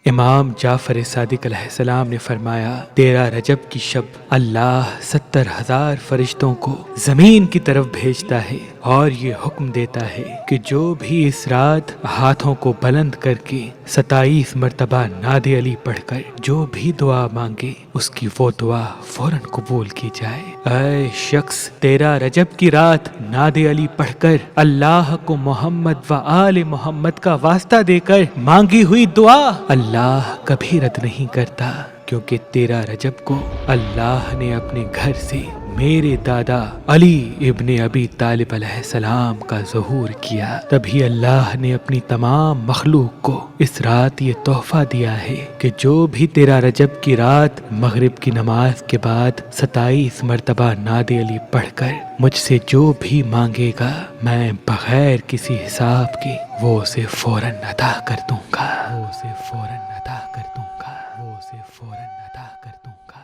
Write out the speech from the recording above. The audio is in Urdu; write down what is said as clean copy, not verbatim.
امام جعفر صادق علیہ السلام نے فرمایا 13 رجب کی شب اللہ 70,000 فرشتوں کو زمین کی طرف بھیجتا ہے اور یہ حکم دیتا ہے کہ جو بھی اس رات ہاتھوں کو بلند کر کے 27 مرتبہ ناد علی پڑھ کر جو بھی دعا مانگے اس کی وہ دعا فوراً قبول کی جائے۔ اے شخص 13 رجب کی رات ناد علی پڑھ کر اللہ کو محمد و آل محمد کا واسطہ دے کر مانگی ہوئی دعا اللہ کبھی رد نہیں کرتا، کیونکہ 13 رجب کو اللہ نے اپنے گھر سے میرے دادا علی ابن ابی طالب علیہ السلام کا ظہور کیا۔ تبھی اللہ نے اپنی تمام مخلوق کو اس رات یہ تحفہ دیا ہے کہ جو بھی 13 رجب کی رات مغرب کی نماز کے بعد 27 مرتبہ ناد علی پڑھ کر مجھ سے جو بھی مانگے گا میں بغیر کسی حساب کے وہ اسے فوراً عطا کر دوں گا، وہ اسے فوراً عطا کر دوں گا، وہ اسے فوراً عطا کر دوں گا۔